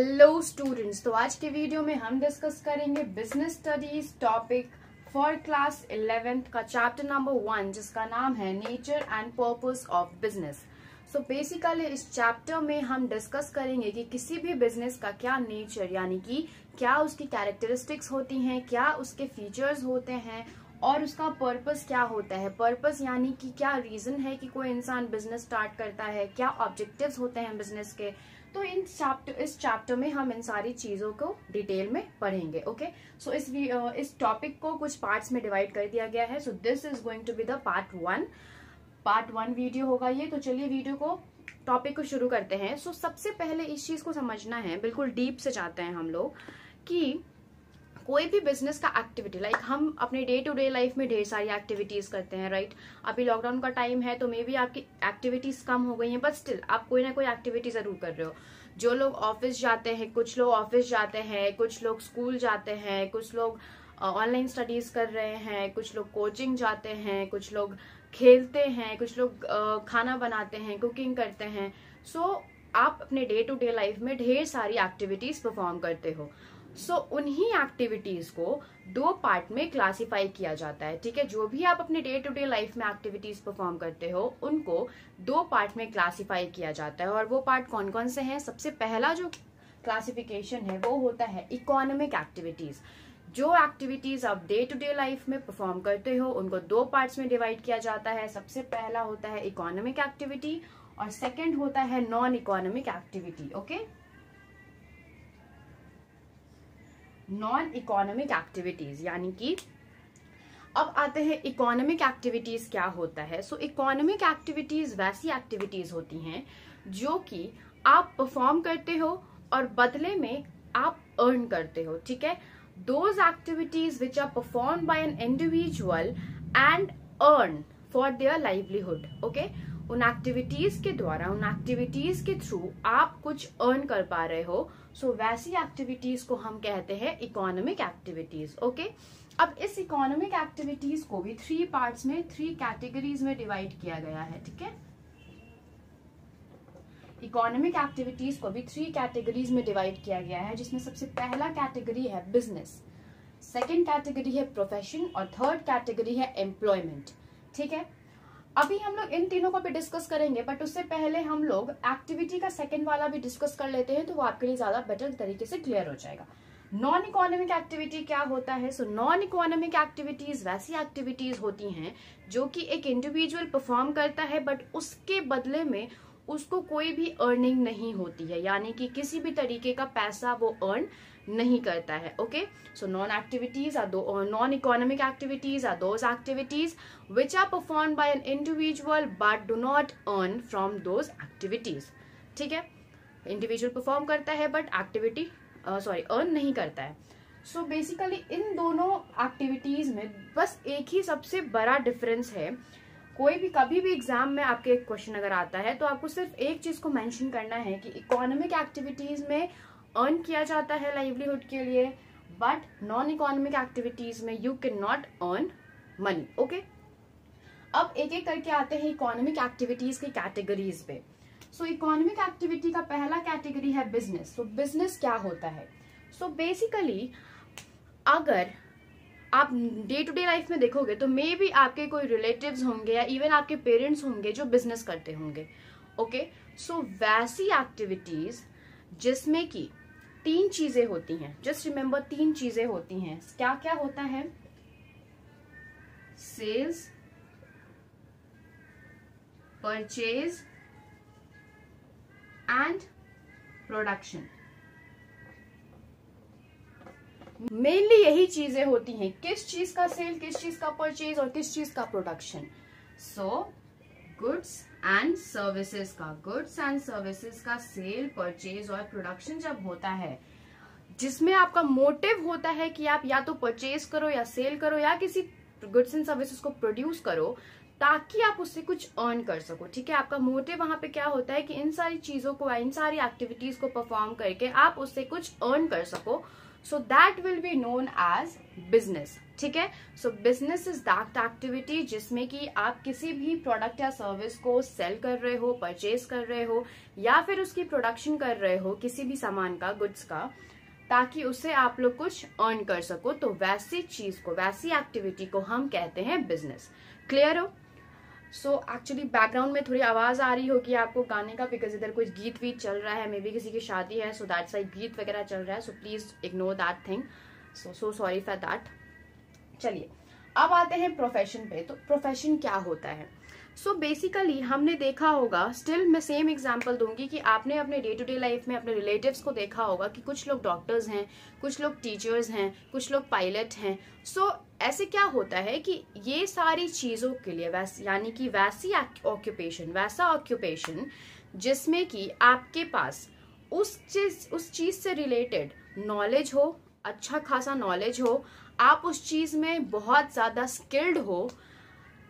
Hello students, तो आज के वीडियो में हम डिस्कस करेंगे business studies topic for class 11th का चैप्टर नंबर 1 जिसका नाम है nature and purpose of business. So basically इस चैप्टर में हम डिस्कस करेंगे कि किसी भी बिजनेस का क्या नेचर यानी कि क्या उसकी कैरेक्टरिस्टिक्स होती हैं, क्या उसके फीचर्स होते हैं और उसका पर्पस क्या होता है। पर्पस यानी कि क्या रीजन है कि कोई इंसान बिजनेस स्टार्ट करता है, क्या ऑब्जेक्टिव्स होते हैं बिजनेस के। तो इस चैप्टर में हम इन सारी चीजों को डिटेल में पढ़ेंगे। ओके, सो इस टॉपिक को कुछ पार्ट्स में डिवाइड कर दिया गया है। So this is going to be the part one video होगा ये। तो चलिए वीडियो को टॉपिक को शुरू करते हैं। सो सबसे पहले इस चीज को समझना है, बिल्कुल डीप से जाते हैं हम लोग कि कोई भी बिजनेस का एक्टिविटी लाइक हम अपने डे टू डे लाइफ में ढेर सारी एक्टिविटीज करते हैं, राइट। अभी लॉकडाउन का टाइम है तो मे बी आपकी एक्टिविटीज कम हो गई हैं, बट स्टिल आप कोई ना कोई एक्टिविटी जरूर कर रहे हो। जो लोग ऑफिस जाते हैं, कुछ लोग ऑफिस जाते हैं, कुछ लोग स्कूल जाते हैं, कुछ लोग ऑनलाइन स्टडीज कर रहे हैं, कुछ लोग कोचिंग जाते हैं, कुछ लोग खेलते हैं, कुछ लोग खाना बनाते हैं, कुकिंग करते हैं। सो आप अपने डे टू डे लाइफ में ढेर सारी एक्टिविटीज परफॉर्म करते हो। सो उन्हीं एक्टिविटीज को दो पार्ट में क्लासिफाई किया जाता है, ठीक है। जो भी आप अपने डे टू डे लाइफ में एक्टिविटीज परफॉर्म करते हो उनको दो पार्ट में क्लासिफाई किया जाता है। और वो पार्ट कौन कौन से हैं? सबसे पहला जो क्लासिफिकेशन है वो होता है इकोनॉमिक एक्टिविटीज। जो एक्टिविटीज आप डे टू डे लाइफ में परफॉर्म करते हो उनको दो पार्ट्स में डिवाइड किया जाता है। सबसे पहला होता है इकोनॉमिक एक्टिविटी और सेकेंड होता है non economic activity. Okay, non economic activities यानी कि अब आते हैं इकोनॉमिक एक्टिविटीज क्या होता है। सो इकोनॉमिक एक्टिविटीज वैसी एक्टिविटीज होती हैं जो कि आप परफॉर्म करते हो और बदले में आप अर्न करते हो, ठीक है। Those activities which are perform by an individual and earn for their livelihood. Okay, उन एक्टिविटीज के द्वारा, उन एक्टिविटीज के थ्रू आप कुछ अर्न कर पा रहे हो। सो वैसी एक्टिविटीज को हम कहते हैं इकोनॉमिक एक्टिविटीज। ओके, अब इस इकोनॉमिक एक्टिविटीज को भी थ्री पार्ट्स में, थ्री कैटेगरीज में डिवाइड किया गया है, ठीक है। इकोनॉमिक एक्टिविटीज को भी थ्री कैटेगरीज में डिवाइड किया गया है, जिसमें सबसे पहला कैटेगरी है बिजनेस, सेकेंड कैटेगरी है प्रोफेशन और थर्ड कैटेगरी है एम्प्लॉयमेंट, ठीक है। अभी हम लोग इन तीनों को भी डिस्कस करेंगे, बट उससे पहले हम लोग एक्टिविटी का सेकंड वाला भी डिस्कस कर लेते हैं तो वो आपके लिए ज्यादा बेटर तरीके से क्लियर हो जाएगा। नॉन इकोनॉमिक एक्टिविटी क्या होता है? सो नॉन इकोनॉमिक एक्टिविटीज वैसी एक्टिविटीज होती हैं जो कि एक इंडिविजुअल परफॉर्म करता है बट उसके बदले में उसको कोई भी अर्निंग नहीं होती है, यानी कि किसी भी तरीके का पैसा वो अर्न नहीं करता है। Okay, so non economic activities are those activities which are performed by an individual but do not earn from those activities, ठीक है। इंडिविजुअल परफॉर्म करता है बट एक्टिविटी अर्न नहीं करता है। सो बेसिकली इन दोनों एक्टिविटीज में बस एक ही सबसे बड़ा डिफरेंस है। कोई भी कभी भी एग्जाम में आपके एक क्वेश्चन अगर आता है तो आपको सिर्फ एक चीज को मेंशन करना है कि इकोनॉमिक एक्टिविटीज में अर्न किया जाता है लाइवलीहुड के लिए, बट नॉन इकोनॉमिक एक्टिविटीज में you can not earn money. Okay, अब एक एक करके आते हैं इकोनॉमिक एक्टिविटीज की कैटेगरीज पे। सो इकोनॉमिक एक्टिविटी का पहला कैटेगरी है बिजनेस। सो बिजनेस क्या होता है? सो बेसिकली अगर आप डे टू डे लाइफ में देखोगे तो मे बी आपके कोई रिलेटिव्स होंगे या इवन आपके पेरेंट्स होंगे जो बिजनेस करते होंगे। ओके, सो वैसी एक्टिविटीज जिसमें कि तीन चीजें होती हैं, जस्ट रिमेंबर तीन चीजें होती हैं। क्या क्या होता है? Sales, purchase and production. Mainly यही चीजें होती हैं। किस चीज का सेल, किस चीज का परचेज और किस चीज का production. So goods and services का सेल, परचेज और प्रोडक्शन जब होता है, जिसमें आपका मोटिव होता है कि आप या तो परचेज करो या सेल करो या किसी गुड्स एंड सर्विसेज को प्रोड्यूस करो ताकि आप उससे कुछ अर्न कर सको, ठीक है। आपका मोटिव वहां पे क्या होता है कि इन सारी चीजों को, इन सारी एक्टिविटीज को परफॉर्म करके आप उससे कुछ अर्न कर सको। So that will be known as business. ठीक है, so business is that activity जिसमें कि आप किसी भी प्रोडक्ट या सर्विस को सेल कर रहे हो, परचेज कर रहे हो, या फिर उसकी प्रोडक्शन कर रहे हो किसी भी सामान का, गुड्स का, ताकि उससे आप लोग कुछ अर्न कर सको। तो वैसी चीज को, वैसी एक्टिविटी को हम कहते हैं बिजनेस। क्लियर हो? सो एक्चुअली बैकग्राउंड में थोड़ी आवाज आ रही होगी आपको गाने का, बिकॉज इधर कुछ गीत वीत चल रहा है, मे बी किसी की शादी है, सो दैट्स लाइक गीत वगैरह चल रहा है, so please ignore that thing, so sorry for that. चलिए अब आते हैं प्रोफेशन पे। तो प्रोफेशन क्या होता है? सो बेसिकली हमने देखा होगा, स्टिल मैं सेम एग्जांपल दूंगी कि आपने अपने डे टू डे लाइफ में अपने रिलेटिव्स को देखा होगा कि कुछ लोग डॉक्टर्स हैं, कुछ लोग टीचर्स हैं, कुछ लोग पायलट हैं। सो ऐसे क्या होता है कि ये सारी चीजों के लिए यानी कि वैसी ऑक्यूपेशन, वैसा ऑक्यूपेशन जिसमें कि आपके पास उस चीज से रिलेटेड नॉलेज हो, अच्छा खासा नॉलेज हो, आप उस चीज में बहुत ज्यादा स्किल्ड हो,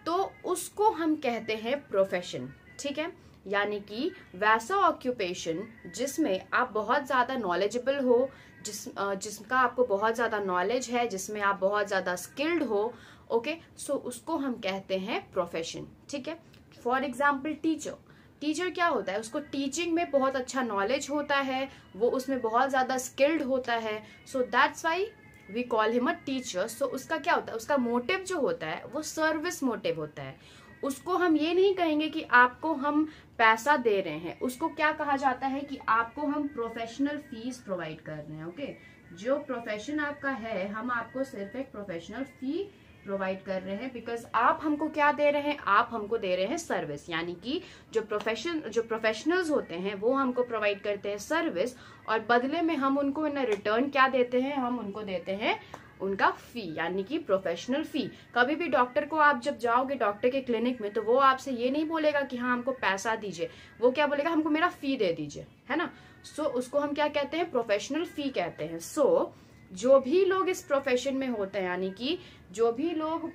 तो उसको हम कहते हैं प्रोफेशन। ठीक है, यानी कि वैसा ऑक्यूपेशन जिसमें आप बहुत ज्यादा नॉलेजेबल हो, जिसका आपको बहुत ज्यादा नॉलेज है, जिसमें आप बहुत ज्यादा स्किल्ड हो। ओके, सो उसको हम कहते हैं प्रोफेशन। ठीक है, फॉर एग्जाम्पल टीचर। टीचर क्या होता है? उसको टीचिंग में बहुत अच्छा नॉलेज होता है, वो उसमें बहुत ज्यादा स्किल्ड होता है, so that's why we call him a teacher. So उसका क्या होता है? उसका मोटिव जो होता है वो सर्विस मोटिव होता है। उसको हम ये नहीं कहेंगे कि आपको हम पैसा दे रहे हैं, उसको क्या कहा जाता है कि आपको हम प्रोफेशनल फीस प्रोवाइड कर रहे हैं। ओके, जो प्रोफेशन आपका है, हम आपको सिर्फ एक प्रोफेशनल फी प्रोवाइड कर रहे हैं, बिकॉज आप हमको क्या दे रहे हैं? आप हमको दे रहे हैं सर्विस। यानी कि जो प्रोफेशनल्स होते हैं वो हमको प्रोवाइड करते हैं सर्विस, और बदले में हम उनको इन रिटर्न क्या देते हैं? हम उनको देते हैं उनका फी, यानी कि प्रोफेशनल फी। कभी भी डॉक्टर को आप जब जाओगे डॉक्टर के क्लिनिक में, तो वो आपसे ये नहीं बोलेगा कि हाँ हमको पैसा दीजिए, वो क्या बोलेगा? हमको मेरा फी दे दीजिए, है ना। सो उसको हम क्या कहते हैं? प्रोफेशनल फी कहते हैं। सो जो भी लोग इस प्रोफेशन में होते हैं, यानी कि जो भी लोग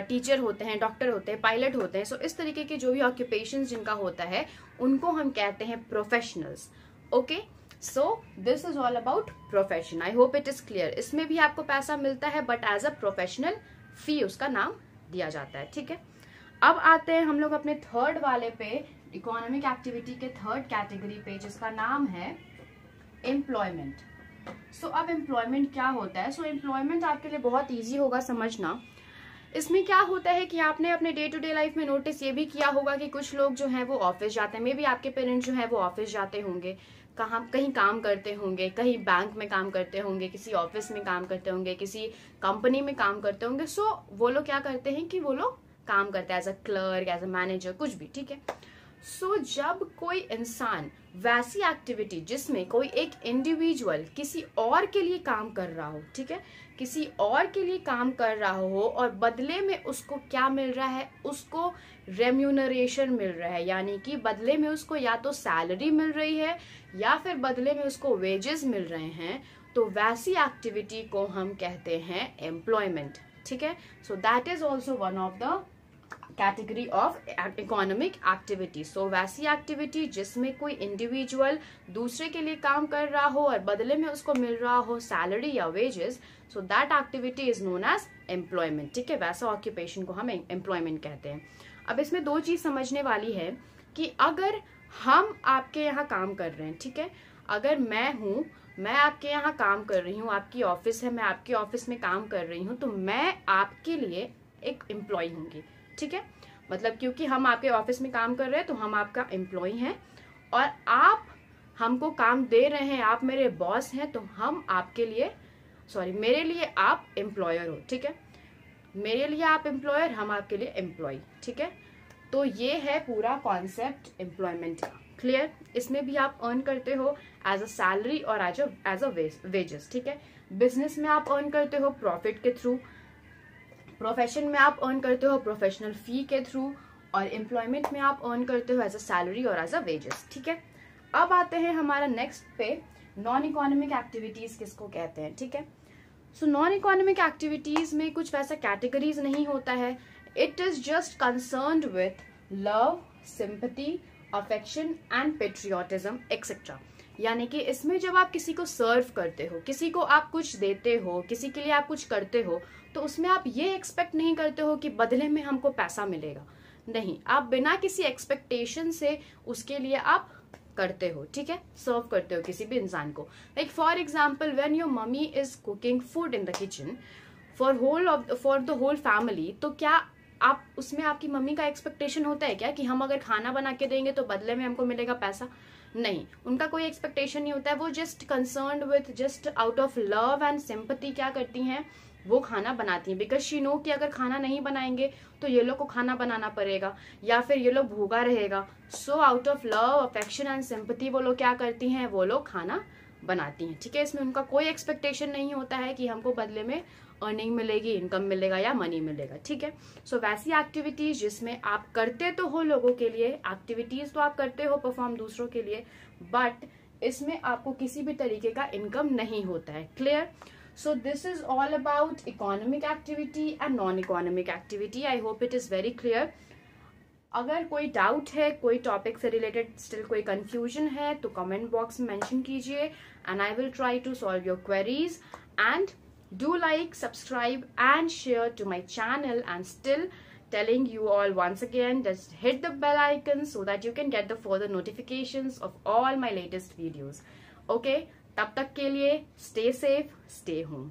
टीचर होते हैं, डॉक्टर होते हैं, पायलट होते हैं, सो इस तरीके के जो भी ऑक्यूपेशन जिनका होता है उनको हम कहते हैं professionals. Okay, so this is all about profession. I hope it is clear. इसमें भी आपको पैसा मिलता है, बट एज अ प्रोफेशनल फी उसका नाम दिया जाता है। ठीक है, अब आते हैं हम लोग अपने थर्ड वाले पे, इकोनॉमिक एक्टिविटी के थर्ड कैटेगरी पे, जिसका नाम है एम्प्लॉयमेंट। सो अब एम्प्लॉयमेंट क्या होता है? सो एम्प्लॉयमेंट आपके लिए बहुत ईजी होगा समझना। इसमें क्या होता है कि आपने अपने डे टू डे लाइफ में नोटिस ये भी किया होगा कि कुछ लोग जो हैं वो ऑफिस जाते हैं, मे बी आपके पेरेंट्स जो हैं वो ऑफिस जाते होंगे, कहीं काम करते होंगे, कहीं बैंक में काम करते होंगे, किसी ऑफिस में काम करते होंगे, किसी कंपनी में काम करते होंगे। सो वो लोग क्या करते हैं कि वो लोग काम करते हैं as a clerk, as a manager, कुछ भी। ठीक है, सो जब कोई इंसान वैसी एक्टिविटी जिसमें कोई एक इंडिविजुअल किसी और के लिए काम कर रहा हो, ठीक है, किसी और के लिए काम कर रहा हो, और बदले में उसको क्या मिल रहा है? उसको रेम्यूनरेशन मिल रहा है, यानी कि बदले में उसको या तो सैलरी मिल रही है या फिर बदले में उसको वेजेस मिल रहे हैं, तो वैसी एक्टिविटी को हम कहते हैं एम्प्लॉयमेंट। ठीक है, so that is also one of the category of economic activity. So वैसी एक्टिविटी जिसमें कोई इंडिविजुअल दूसरे के लिए काम कर रहा हो और बदले में उसको मिल रहा हो सैलरी या wages, so that activity is known as employment. ठीक है, वैसा ऑक्यूपेशन को हम एम्प्लॉयमेंट कहते हैं। अब इसमें दो चीज समझने वाली है कि अगर हम आपके यहाँ काम कर रहे हैं, ठीक है, अगर मैं आपके यहाँ काम कर रही हूँ, आपकी ऑफिस है, मैं आपकी ऑफिस में काम कर रही हूँ, तो मैं आपके लिए एक एम्प्लॉय होंगी। ठीक है, मतलब क्योंकि हम आपके ऑफिस में काम कर रहे हैं तो हम आपका एम्प्लॉय हैं, और आप हमको काम दे रहे हैं, आप मेरे बॉस हैं, तो हम आपके लिए मेरे लिए आप एम्प्लॉयर हो। ठीक है, मेरे लिए आप एम्प्लॉयर, हम आपके लिए एम्प्लॉय। ठीक है, तो ये है पूरा कॉन्सेप्ट एम्प्लॉयमेंट का। क्लियर? इसमें भी आप अर्न करते हो एज अ सैलरी और एज अ वेजेस। ठीक है, बिजनेस में आप अर्न करते हो प्रॉफिट के थ्रू, प्रोफेशन में आप अर्न करते हो प्रोफेशनल फी के थ्रू, और एम्प्लॉयमेंट में आप अर्न करते हो एज अ सैलरी और एज अ वेजेस। ठीक है, अब आते हैं हमारा नेक्स्ट पे, नॉन इकोनॉमिक एक्टिविटीज किसको कहते हैं। ठीक है, सो नॉन इकोनॉमिक एक्टिविटीज में कुछ वैसा कैटेगरीज नहीं होता है। It is just concerned with love, sympathy, affection and patriotism etcetera. यानी कि इसमें जब आप किसी को सर्व करते हो, किसी को आप कुछ देते हो, किसी के लिए आप कुछ करते हो, तो उसमें आप ये एक्सपेक्ट नहीं करते हो कि बदले में हमको पैसा मिलेगा। नहीं, आप बिना किसी एक्सपेक्टेशन से उसके लिए आप करते हो, ठीक है, सर्व करते हो किसी भी इंसान को। Like for example, when your mummy is cooking food in the kitchen for the whole family, तो क्या आप उसमें आपकी मम्मी का एक्सपेक्टेशन होता है क्या कि हम अगर खाना बना के देंगे तो बदले में हमको मिलेगा पैसा? नहीं, उनका कोई एक्सपेक्टेशन नहीं होता है। वो just concerned with, just out of love and sympathy क्या करती हैं, वो खाना बनाती हैं, बिकॉज शी नो कि अगर खाना नहीं बनाएंगे तो ये लोग को खाना बनाना पड़ेगा या फिर ये लोग भूखा रहेगा। So out of love, affection and sympathy वो लोग क्या करती हैं, वो लोग खाना बनाती हैं, ठीक है। इसमें उनका कोई एक्सपेक्टेशन नहीं होता है कि हमको बदले में अर्निंग मिलेगी, इनकम मिलेगा या मनी मिलेगा, ठीक है। सो वैसी एक्टिविटीज जिसमें आप करते तो हो लोगों के लिए, एक्टिविटीज तो आप करते हो परफॉर्म दूसरों के लिए, बट इसमें आपको किसी भी तरीके का इनकम नहीं होता है। Clear? So this is all about economic activity and non-economic activity. I hope it is very clear. अगर कोई डाउट है, कोई टॉपिक से रिलेटेड स्टिल कोई कंफ्यूजन है, तो कमेंट बॉक्स में मेंशन कीजिए and I will try to solve your queries. And do like, subscribe and share to my channel, and still telling you all once again, just hit the bell icon so that you can get the further notifications of all my latest videos. Okay, तब तक के लिए stay safe, stay home.